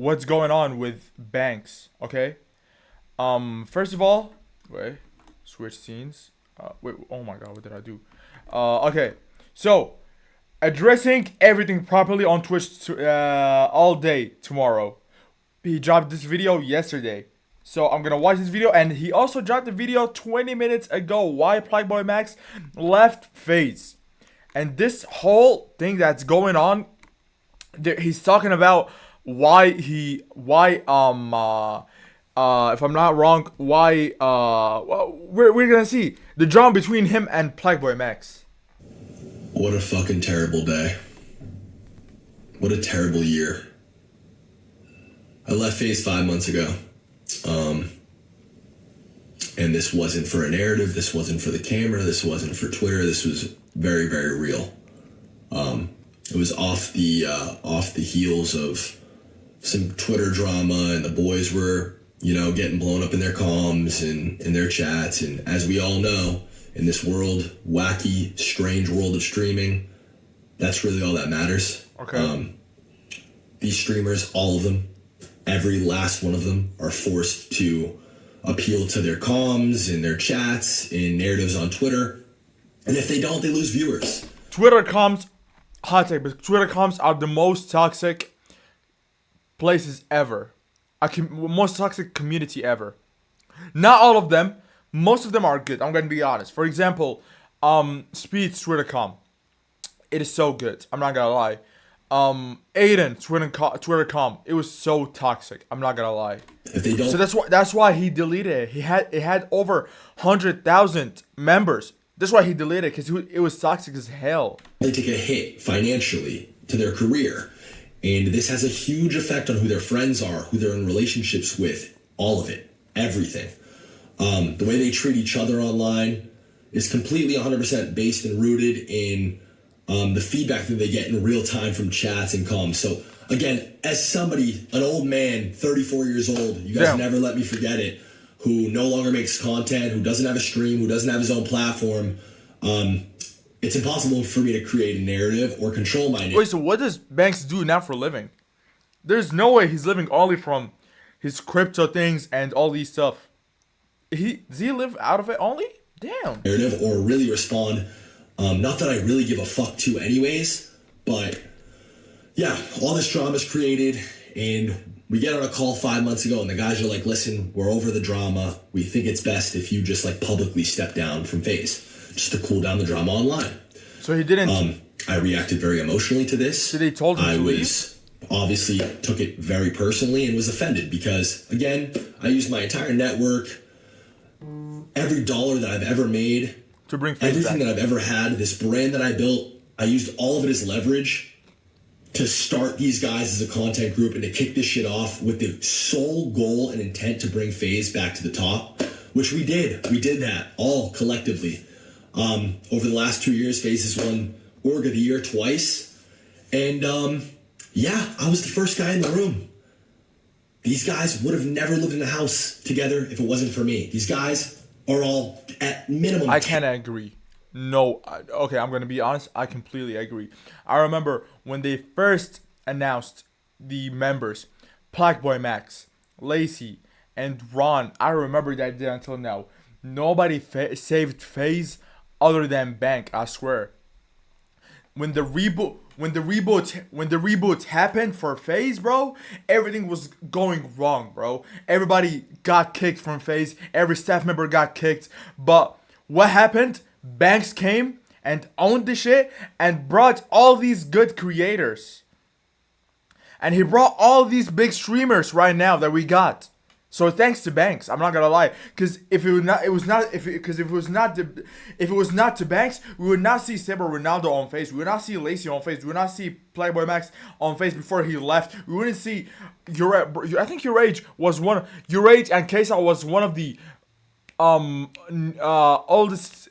what's going on with banks. Okay. First of all, wait, switch scenes. Wait. Oh my God, what did I do? Okay. So addressing everything properly on Twitch all day tomorrow. He dropped this video yesterday. So I'm gonna watch this video, and he also dropped the video 20 minutes ago. Why Playboy Max left FaZe, and this whole thing that's going on, he's talking about if I'm not wrong, well, we're gonna see the drama between him and Playboy Max. What a fucking terrible day. What a terrible year. I left FaZe 5 months ago. And this wasn't for a narrative, this wasn't for the camera, this wasn't for Twitter, this was very, very real. It was off the heels of some Twitter drama, and the boys were, getting blown up in their comms and in their chats. And as we all know, in this world, wacky, strange world of streaming, that's really all that matters. Okay. These streamers, all of them, every last one of them, are forced to appeal to their comms and their chats and narratives on Twitter. And if they don't, they lose viewers. Twitter comms, hot take, but Twitter comms are the most toxic places ever. Most toxic community ever. Not all of them. Most of them are good. I'm gonna be honest. For example, Speed's Twitter com. It is so good. I'm not gonna lie. Aiden Twitter com. It was so toxic. I'm not gonna lie. If they don't, so that's why he deleted it. It had over 100,000 members. That's why he deleted it, because it was toxic as hell. They take a hit financially to their career, and this has a huge effect on who their friends are, who they're in relationships with, all of it, everything. The way they treat each other online is completely 100% based and rooted in the feedback that they get in real time from chats and comms. So again, as somebody, an old man, 34 years old, you guys never let me forget it, who no longer makes content, who doesn't have a stream, who doesn't have his own platform, it's impossible for me to create a narrative or control my narrative. Wait, so what does Banks do now for a living? There's no way he's living only from his crypto things and all these stuff. Does he live out of it only? Damn. Narrative, or really respond. Not that I really give a fuck to anyways, but yeah, all this drama is created, and we get on a call 5 months ago, and the guys are like, listen, we're over the drama. We think it's best if you just publicly step down from FaZe, just to cool down the drama online. So he didn't. I reacted very emotionally to this. So they told him to leave? Obviously took it very personally and was offended because, again, I used my entire network, every dollar that I've ever made, to bring FaZe everything back. that I've ever had, this brand that I built, I used all of it as leverage to start these guys as a content group and to kick this shit off with the sole goal and intent to bring FaZe back to the top, which we did. We did that all collectively. Over the last 2 years, FaZe has won Org of the Year twice. And yeah, I was the first guy in the room. These guys would have never lived in a house together if it wasn't for me. These guys are all at minimum. I can't agree. No, okay, I'm gonna be honest. I completely agree. I remember when they first announced the members, Blackboy Max, Lacey, and Ron. I remember that day until now. Nobody saved FaZe other than Bank. I swear. When the reboot happened for FaZe, bro, everything was going wrong, bro. Everybody got kicked from FaZe. Every staff member got kicked. But what happened? Banks came and owned the shit and brought all these good creators. And he brought all these big streamers right now that we got. So thanks to Banks, I'm not gonna lie, because if it was not to Banks, we would not see Saber Ronaldo on FaZe, we would not see Lacey on FaZe, we would not see Playboy Max on FaZe before he left. We wouldn't see I think Urage and KeyStone was one of the oldest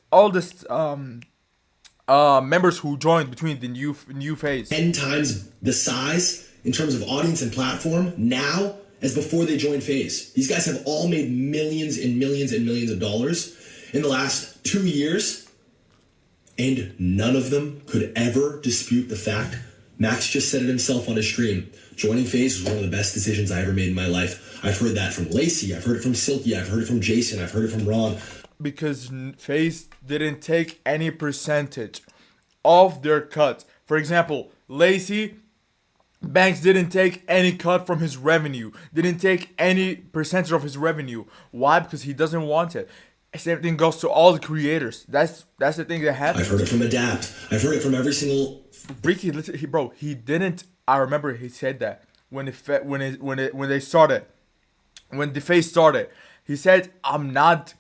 members who joined between the new FaZe. 10 times the size in terms of audience and platform now as before they joined FaZe. These guys have all made millions and millions and millions of dollars in the last 2 years, and none of them could ever dispute the fact Max just said it himself on his stream. Joining FaZe was one of the best decisions I ever made in my life. I've heard that from Lacey. I've heard it from Silky. I've heard it from Jason. I've heard it from Ron. Because FaZe didn't take any percentage of their cut. For example, Lacey Banks didn't take any cut from his revenue. Didn't take any percentage of his revenue. Why? Because he doesn't want it. Same thing goes to all the creators. That's the thing that happens. I've heard it from Adapt. I've heard it from every single. Ricky, bro, he didn't. I remember he said that when they started, when the FaZe started, he said, "I'm not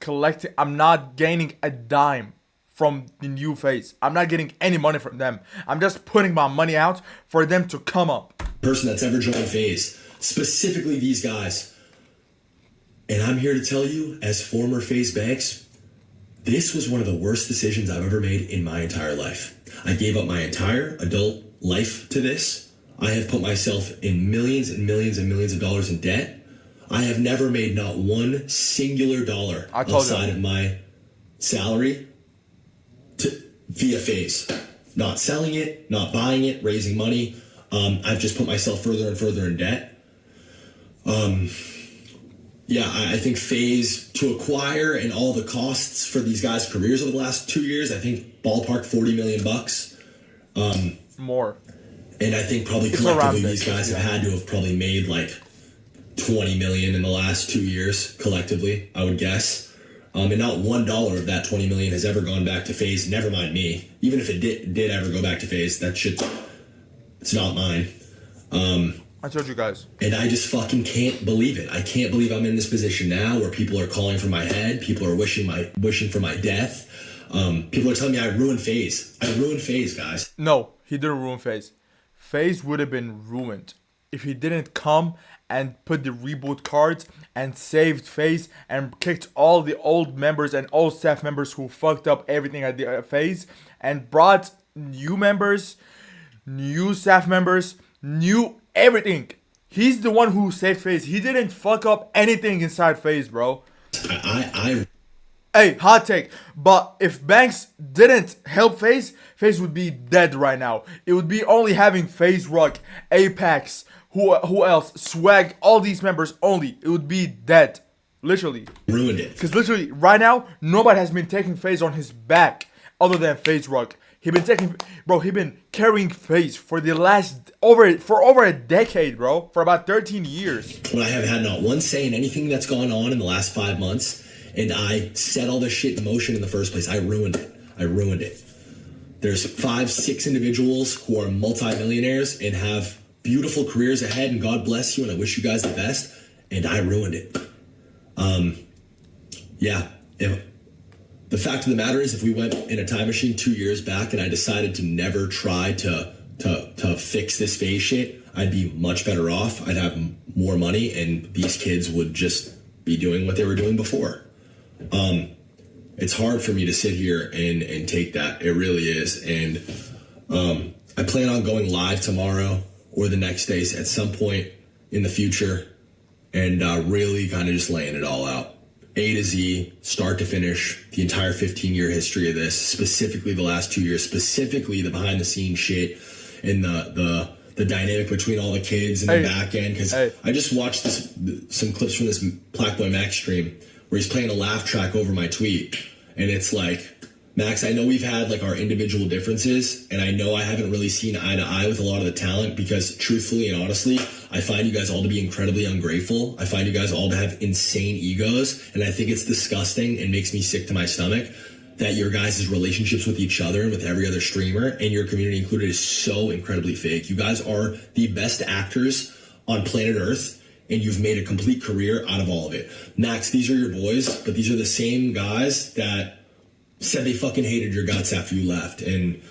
gaining a dime from the new FaZe. I'm not getting any money from them. I'm just putting my money out for them to come up." Person that's ever joined FaZe, specifically these guys. And I'm here to tell you, as former FaZe Banks, this was one of the worst decisions I've ever made in my entire life. I gave up my entire adult life to this. I have put myself in millions and millions and millions of dollars in debt. I have never made not one singular dollar outside of my salary via FaZe. Not selling it, not buying it, raising money. I've just put myself further and further in debt. Yeah, I think FaZe to acquire and all the costs for these guys' careers over the last 2 years, I think ballpark $40 million bucks. More. And I think probably collectively these guys have had to have probably made like 20 million in the last 2 years collectively, I would guess. And not $1 of that 20 million has ever gone back to FaZe. Never mind me. Even if it did ever go back to FaZe, that shit, it's not mine. I told you guys. And I just fucking can't believe it. I can't believe I'm in this position now where people are calling for my head. People are wishing for my death. People are telling me I ruined FaZe. I ruined FaZe, guys. No, he didn't ruin FaZe. FaZe would have been ruined if he didn't come and put the reboot cards and saved FaZe and kicked all the old members and old staff members who fucked up everything at the FaZe and brought new members, new staff members, new everything. He's the one who saved FaZe. He didn't fuck up anything inside FaZe, bro. Hey, hot take. But if Banks didn't help FaZe, FaZe would be dead right now. It would be only having FaZe Rock, Apex, who else? Swag, all these members only. It would be dead. Literally. Ruined it. Because literally, right now, nobody has been taking FaZe on his back other than FaZe Rock. He been carrying FaZe for over a decade, bro. For about 13 years. When I have had not one say in anything that's gone on in the last 5 months, and I set all this shit in motion in the first place, I ruined it. There's 5-6 individuals who are multi-millionaires and have beautiful careers ahead, and God bless you, and I wish you guys the best, and I ruined it. The fact of the matter is, if we went in a time machine 2 years back and I decided to never try to fix this FaZe shit, I'd be much better off. I'd have more money, and these kids would just be doing what they were doing before. It's hard for me to sit here and take that. It really is. And I plan on going live tomorrow or the next day at some point in the future and really kind of just laying it all out. A to Z, start to finish, the entire 15-year history of this, specifically the last 2 years, specifically the behind-the-scenes shit and the dynamic between all the kids and the back end. Because I just watched some clips from this Black Boy Max stream where he's playing a laugh track over my tweet. And it's like, Max, I know we've had like our individual differences, and I know I haven't really seen eye to eye with a lot of the talent because truthfully and honestly, I find you guys all to be incredibly ungrateful. I find you guys all to have insane egos, and I think it's disgusting and makes me sick to my stomach that your guys' relationships with each other and with every other streamer and your community included is so incredibly fake. You guys are the best actors on planet Earth, and you've made a complete career out of all of it. Max, these are your boys, but these are the same guys that said they fucking hated your guts after you left. And,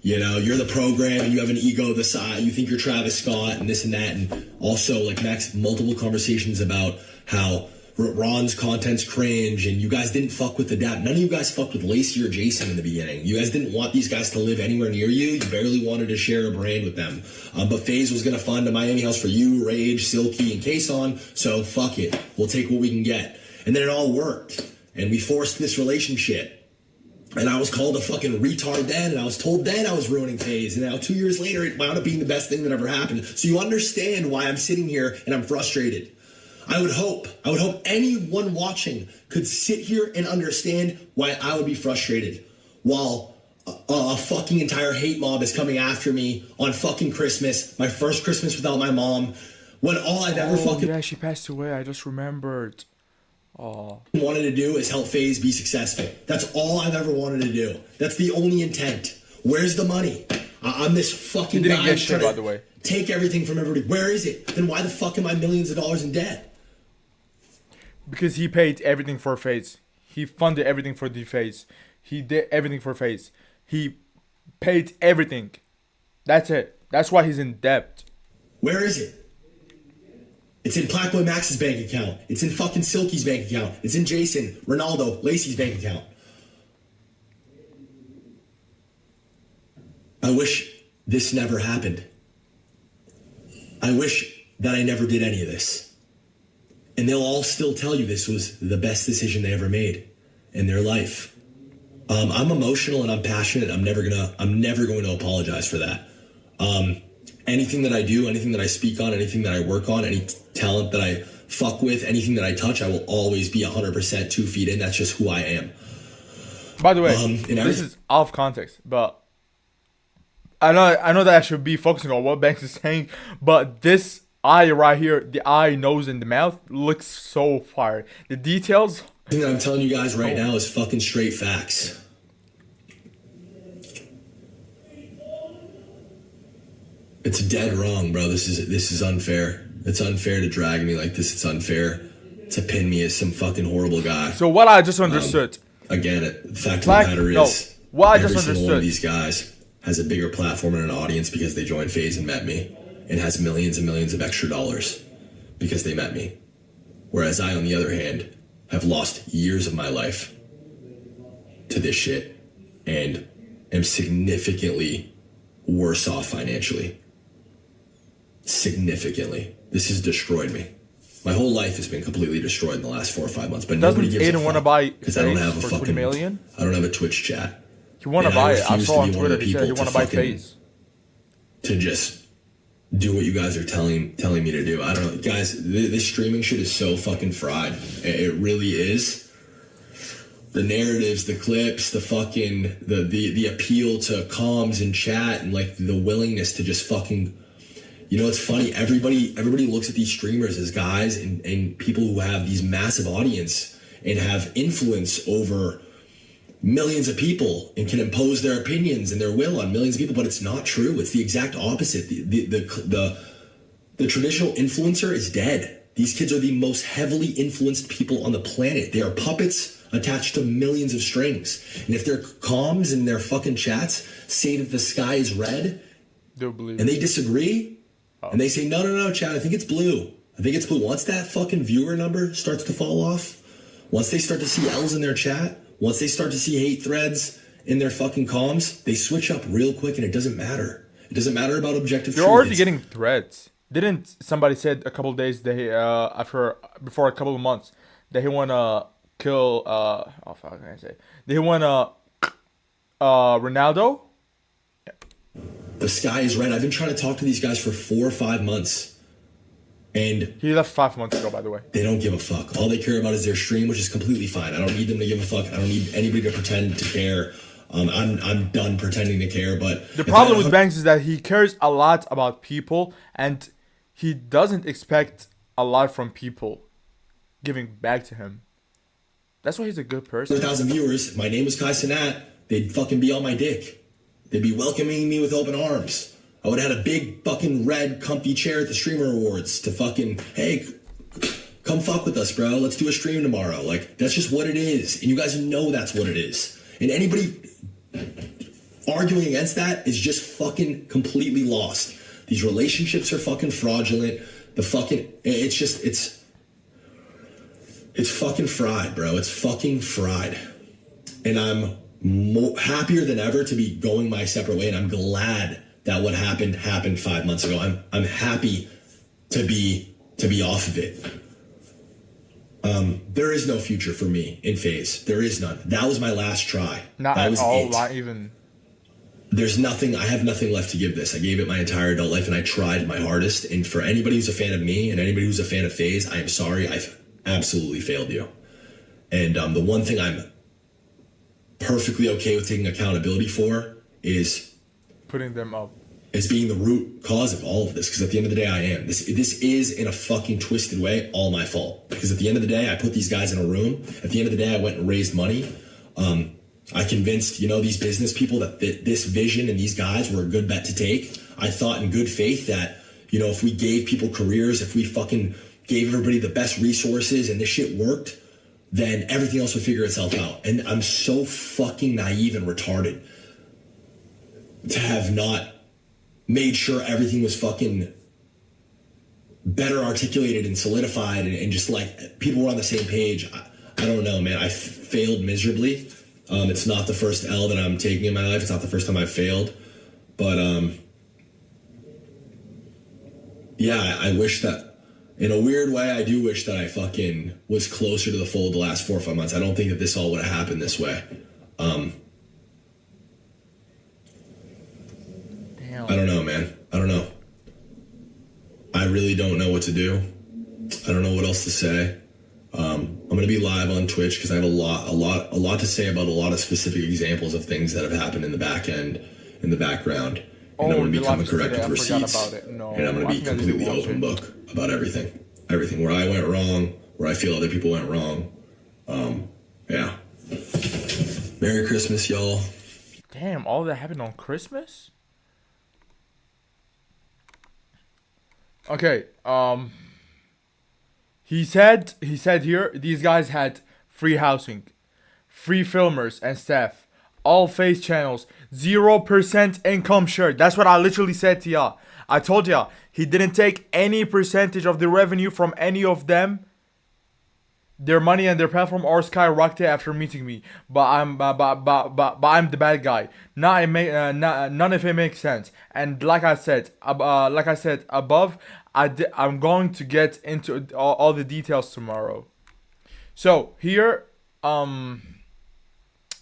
you know, you're the program and you have an ego the size, you think you're Travis Scott and this and that. And also, like, Max, multiple conversations about how Ron's content's cringe and you guys didn't fuck with Adapt. None of you guys fucked with Lacey or Jason in the beginning. You guys didn't want these guys to live anywhere near you. You barely wanted to share a brand with them. But FaZe was going to fund a Miami house for you, Rage, Silky, and KeyStone. So fuck it. We'll take what we can get. And then it all worked. And we forced this relationship. And I was called a fucking retard then, and I was told then I was ruining FaZe. And now 2 years later, it wound up being the best thing that ever happened. So you understand why I'm sitting here and I'm frustrated. I would hope anyone watching could sit here and understand why I would be frustrated while a fucking entire hate mob is coming after me on fucking Christmas, my first Christmas without my mom, when all I've ever fucking yeah, she passed away. I just remembered. wanted to do is help FaZe be successful. That's all I've ever wanted to do. That's the only intent. Where's the money? I'm this fucking He didn't guy get shit, by the way. take everything from everybody. Where is it? Then why the fuck am I millions of dollars in debt? Because he paid everything for FaZe. He funded everything for the FaZe. He did everything for FaZe. He paid everything. That's it. That's why he's in debt. Where is it? It's in Blackboy Max's bank account. It's in fucking Silky's bank account. It's in Jason, Ronaldo, Lacey's bank account. I wish this never happened. I wish that I never did any of this. And they'll all still tell you this was the best decision they ever made in their life. I'm emotional and I'm passionate. I'm never going to apologize for that. Anything that I do, anything that I speak on, anything that I work on, any talent that I fuck with, anything that I touch, I will always be 100% 2 feet in. That's just who I am. By the way, this is out of context, but I know that I should be focusing on what Banks is saying, but this eye right here, the eye, nose, and the mouth looks so fire. The details. The thing that I'm telling you guys right now is fucking straight facts. It's dead wrong, bro. This is unfair. It's unfair to drag me like this. It's unfair to pin me as some fucking horrible guy. So what I just understood. Again, the fact of the matter is, what I every just single one of understood. these guys has a bigger platform and an audience because they joined FaZe and met me, and has millions and millions of extra dollars because they met me. Whereas I, on the other hand, have lost years of my life to this shit and am significantly worse off financially. Significantly. This has destroyed me. My whole life has been completely destroyed in the last 4 or 5 months. But nobody gives a fuck want to buy because I don't have a for fucking 20 million? I don't have a Twitch chat. He want to And buy it. I refuse saw to on be one of Twitter the he said he people want to buy fucking- FaZe. To just do what you guys are telling me to do. I don't know, guys. This streaming shit is so fucking fried. It really is. The narratives, the clips, the fucking the appeal to comms and chat, and like the willingness to just fucking. You know, it's funny. Everybody looks at these streamers as guys and people who have these massive audience and have influence over millions of people and can impose their opinions and their will on millions of people, but it's not true. It's the exact opposite. The traditional influencer is dead. These kids are the most heavily influenced people on the planet. They are puppets attached to millions of strings. And if their comms and their fucking chats say that the sky is red, They'll believe and they disagree, and they say, no, chat, I think it's blue. I think it's blue. Once that fucking viewer number starts to fall off, once they start to see L's in their chat, once they start to see hate threads in their fucking comms, they switch up real quick, and it doesn't matter. It doesn't matter about objective They're truth. already It's- getting threats. Didn't somebody said a couple days that he, before a couple of months that he wanna kill oh fuck, what can I say? That he wanna Ronaldo? The sky is red. I've been trying to talk to these guys for 4 or 5 months, and He left 5 months ago, by the way. they don't give a fuck. All they care about is their stream, which is completely fine. I don't need them to give a fuck. I don't need anybody to pretend to care. I'm done pretending to care. But The problem with Banks is that he cares a lot about people, and he doesn't expect a lot from people giving back to him. That's why he's a good person. 100,000 viewers, if my name was KeyStone, they'd fucking be on my dick. They'd be welcoming me with open arms. I would have had a big fucking red comfy chair at the Streamer Awards to fucking, hey, come fuck with us, bro. Let's do a stream tomorrow. Like, that's just what it is. And you guys know that's what it is. And anybody arguing against that is just fucking completely lost. These relationships are fucking fraudulent. It's fucking fried, bro. It's fucking fried. And I'm happier than ever to be going my separate way. And I'm glad that what happened 5 months ago. I'm happy to be off of it. There is no future for me in FaZe. There is none. That was my last try. Not that at was all. it. Not even. There's nothing. I have nothing left to give this. I gave it my entire adult life, and I tried my hardest. And for anybody who's a fan of me and anybody who's a fan of FaZe, I am sorry. I've absolutely failed you. And the one thing I'm perfectly okay with taking accountability for is Putting them up. Is being the root cause of all of this. Because at the end of the day, I am. This is, in a fucking twisted way, all my fault. Because at the end of the day, I put these guys in a room. At the end of the day, I went and raised money. I convinced, these business people that this vision and these guys were a good bet to take. I thought in good faith that, if we gave people careers, if we fucking gave everybody the best resources and this shit worked, then everything else would figure itself out. And I'm so fucking naive and retarded to have not made sure everything was fucking better articulated and solidified and just like people were on the same page. I don't know, man. I failed miserably. It's not the first L that I'm taking in my life. It's not the first time I've failed. But yeah, I wish that, in a weird way, I do wish that I fucking was closer to the fold the last 4 or 5 months. I don't think that this all would have happened this way. I don't know, man. I don't know. I really don't know what to do. I don't know what else to say. I'm going to be live on Twitch because I have a lot to say about a lot of specific examples of things that have happened in the back end, in the background. And I'm going to become correct with receipts. No, and I'm going to be completely open book about everything. Everything. Where I went wrong, where I feel other people went wrong. Yeah. Merry Christmas, y'all. Damn, all that happened on Christmas? Okay, he said here, these guys had free housing, free filmers and staff, all FaZe channels, 0% income share. That's what I literally said to y'all. I told y'all, he didn't take any percentage of the revenue from any of them. Their money and their platform are skyrocketed after meeting me, but I'm the bad guy. None of it makes sense. And like I said above, I'm going to get into all the details tomorrow. So here,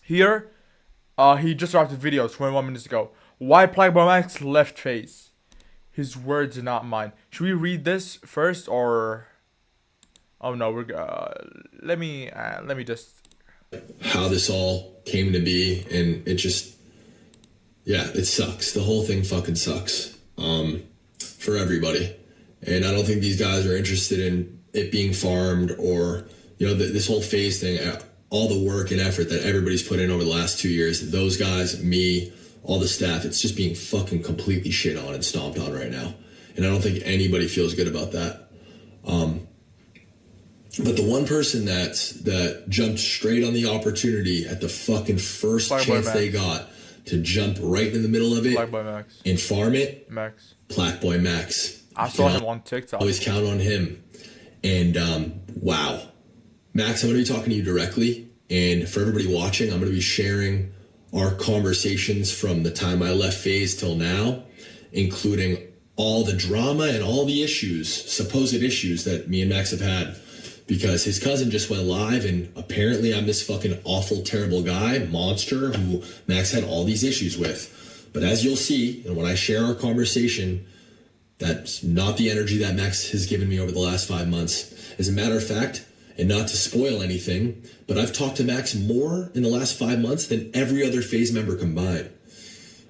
he just dropped the video 21 minutes ago. Why Playboy Max left FaZe? His words, not mine. Should we read this first or? Oh no, let me just. How this all came to be, and it just, yeah, it sucks. The whole thing fucking sucks, for everybody. And I don't think these guys are interested in it being farmed or, this whole FaZe thing, all the work and effort that everybody's put in over the last 2 years. Those guys, me, all the staff, it's just being fucking completely shit on and stomped on right now. And I don't think anybody feels good about that. But the one person that jumped straight on the opportunity at the fucking first chance they got to jump right in the middle of it and farm it, Blackboy Max. I saw him on TikTok. Always count on him. And wow. Max, I'm going to be talking to you directly. And for everybody watching, I'm going to be sharing our conversations from the time I left FaZe till now, including all the drama and all the issues, supposed issues that me and Max have had. Because his cousin just went live, and apparently I'm this fucking awful, terrible guy, monster, who Max had all these issues with. But as you'll see, and when I share our conversation, that's not the energy that Max has given me over the last 5 months. As a matter of fact, and not to spoil anything, but I've talked to Max more in the last 5 months than every other FaZe member combined.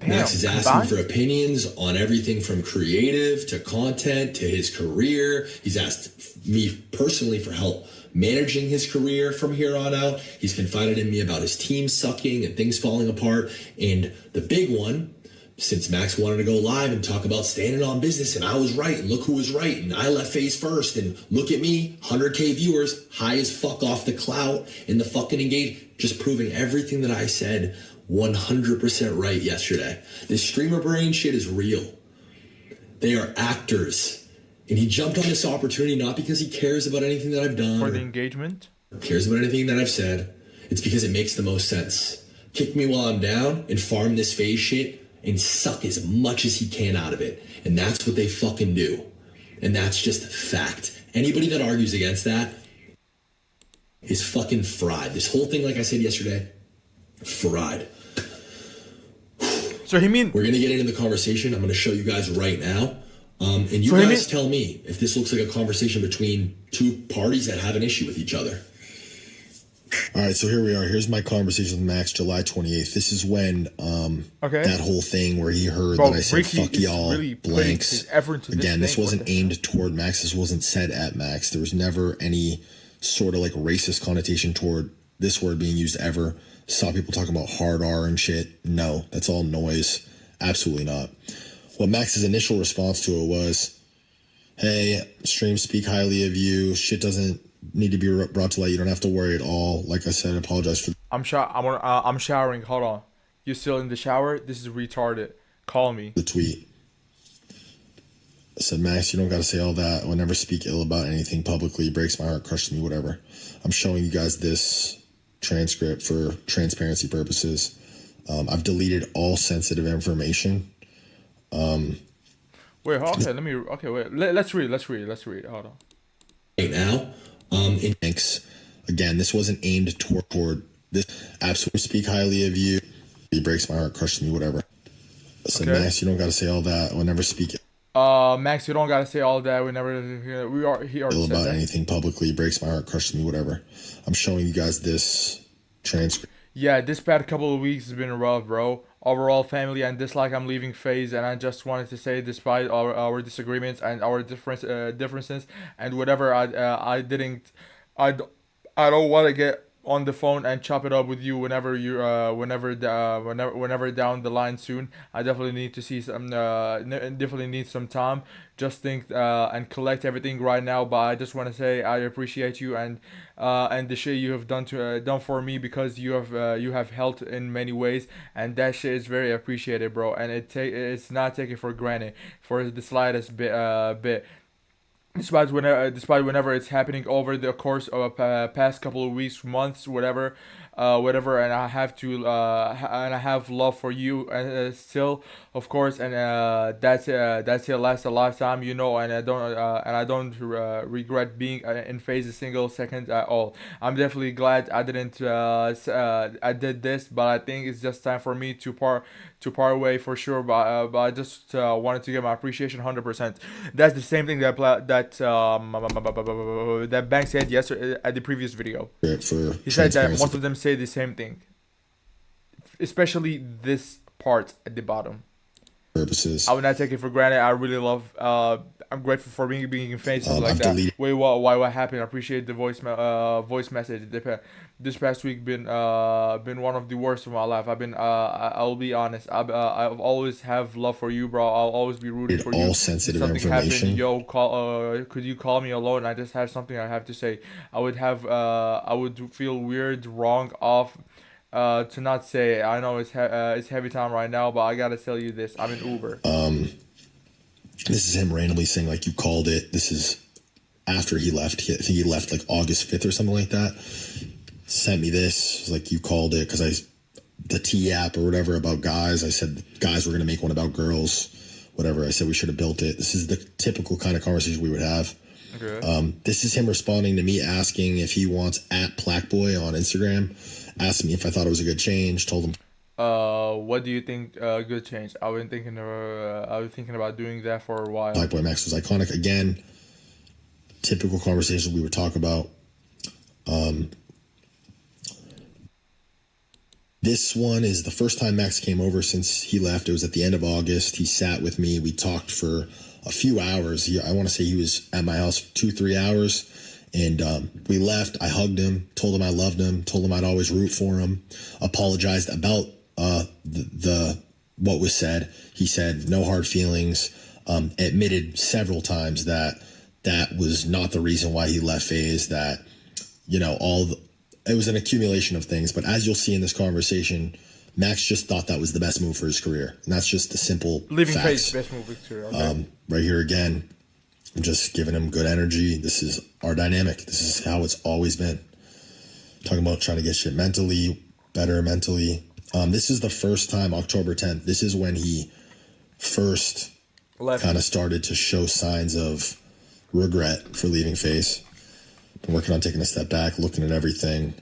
Damn, Max is asking for opinions on everything from creative to content to his career. He's asked me personally for help managing his career from here on out. He's confided in me about his team sucking and things falling apart. And the big one, since Max wanted to go live and talk about standing on business and I was right and look who was right and I left FaZe first and look at me, 100K viewers, high as fuck off the clout and the fucking engage, just proving everything that I said 100% right yesterday. This streamer brain shit is real. They are actors. And he jumped on this opportunity not because he cares about anything that I've done. For the engagement? Cares about anything that I've said. It's because it makes the most sense. Kick me while I'm down and farm this FaZe shit and suck as much as he can out of it. And that's what they fucking do. And that's just fact. Anybody that argues against that, is fucking fried. This whole thing, like I said yesterday, fried. So he mean We're gonna get into the conversation. I'm gonna show you guys right now. And you So he guys tell me if this looks like a conversation between two parties that have an issue with each other. All right, so here we are. Here's my conversation with Max, July 28th. This is when okay. that whole thing where he heard Bro, that I said Ricky "fuck is y'all" really putting blanks. his effort into this Again, this thing. wasn't What the hell? aimed toward Max. This wasn't said at Max. There was never any sort of like racist connotation toward this word being used ever. Saw people talking about hard R and shit. No, that's all noise. Absolutely not. What Max's initial response to it was, "Hey, stream speak highly of you. Shit doesn't need to be brought to light. You don't have to worry at all. Like I said, I apologize for I'm showering. Hold on. You still in the shower? This is retarded. Call me. the tweet." I said, "Max, you don't got to say all that. I would never speak ill about anything publicly. It breaks my heart, crushes me, whatever. I'm showing you guys this transcript for transparency purposes. I've deleted all sensitive information." Wait, okay, let me. Okay, wait. Let's read. Hold on. Right now, in thanks. Again, this wasn't aimed toward this. Absolutely speak highly of you. It breaks my heart, crushes me, whatever. I said, Okay. "Max, you don't got to say all that. I would never speak Max, you don't gotta say all that. We never. He already ill said about that. anything publicly. It breaks my heart, crushes me, whatever. I'm showing you guys this transcript." Yeah, this past couple of weeks has been rough, bro. Overall, family and dislike. I'm leaving FaZe, and I just wanted to say, despite our disagreements and our differences and whatever, I didn't, I, d- I don't want to get on the phone and chop it up with you whenever down the line soon. I definitely need to see some, definitely need some time. Just think and collect everything right now. But I just want to say I appreciate you and the shit you have done for me, because you have helped in many ways, and that shit is very appreciated, bro. And it's not taken for granted for the slightest bit. Despite whenever it's happening over the course of a past couple of weeks, months, whatever, and I have love for you still, of course, and that's it lasts a lifetime, and I don't regret being in phase a single second at all. I'm definitely glad I did this, but I think it's just time for me to part way for sure. But I just wanted to give my appreciation 100%. That's the same thing that Bank said yesterday at the previous video. For He said that transparency most of them say the same thing, especially this part at the bottom. purposes. I would not take it for granted. I really love. I'm grateful for being in faces like I've that. deleted Wait, what happened? I appreciate the voice message. This past week been one of the worst of my life. I'll be honest. I've always have love for you, bro. I'll always be rooting for you. all If sensitive something happened, information. yo, call. Could you call me alone? I just have something I have to say. I would feel weird, wrong, off. To not say. I know it's heavy time right now, but I gotta tell you this. I'm in Uber. This is him randomly saying like you called it. This is after he left. I think he left like August 5th or something like that. Sent me this. It was like you called it because the T app or whatever about guys. I said guys were gonna make one about girls. Whatever. I said we should have built it. This is the typical kind of conversation we would have. Okay. This is him responding to me asking if he wants at Plaqueboy on Instagram. Asked me if I thought it was a good change. Told him What do you think? Good change. I was thinking about doing that for a while. Black Boy Max was iconic. Again, typical conversations we would talk about. This one is the first time Max came over since he left. It was at the end of August. He sat with me. We talked for a few hours. I want to say he was at my house 2-3 hours. And we left. I hugged him, told him I loved him, told him I'd always root for him, apologized about the what was said. He said no hard feelings, admitted several times that was not the reason why he left FaZe, that, it was an accumulation of things. But as you'll see in this conversation, Max just thought that was the best move for his career. And that's just the simple Living facts. face, best move victory. Okay. Right here again, I'm just giving him good energy. This is our dynamic. This is how it's always been. Talking about trying to get shit better mentally. This is the first time, October 10th. This is when he first Left. kind of started to show signs of regret for leaving FaZe. been working on taking a step back, looking at everything.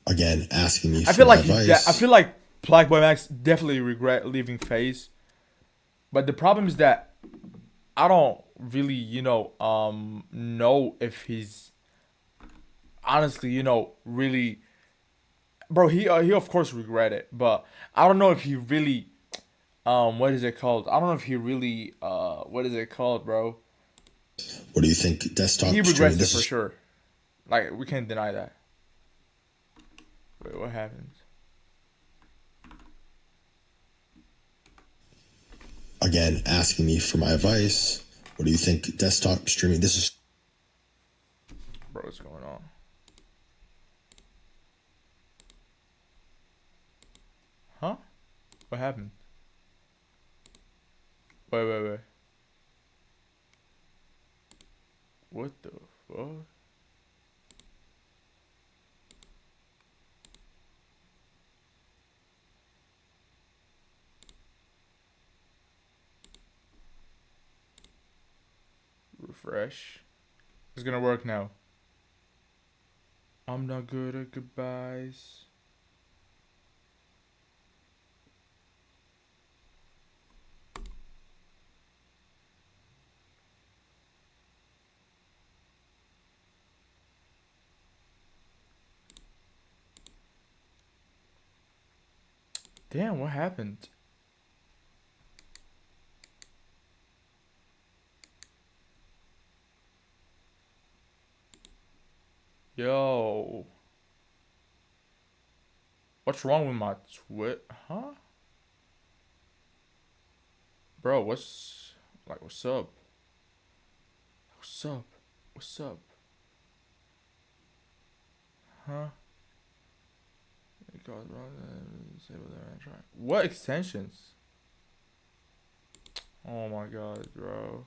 Again, asking me I for feel my like I advice. feel like Black Boy Max definitely regret leaving FaZe, but the problem is that I don't really, know if he's honestly, really, bro. He of course regret it, but I don't know if he really, what is it called? I don't know if he really, what is it called, bro? What do you think He desktop streaming? regrets it This for is, sure. Like we can't deny that. Wait, what happens? again, asking me for my advice. What do you think desktop streaming? This is Bro, what's going on? Huh? What happened? Wait. What the fuck? Refresh. It's gonna work now. I'm not good at goodbyes. Damn, what happened? Yo. What's wrong with my twit? Huh? Bro, what's up? What's up? What's up? Huh? What extensions? Oh my god, bro.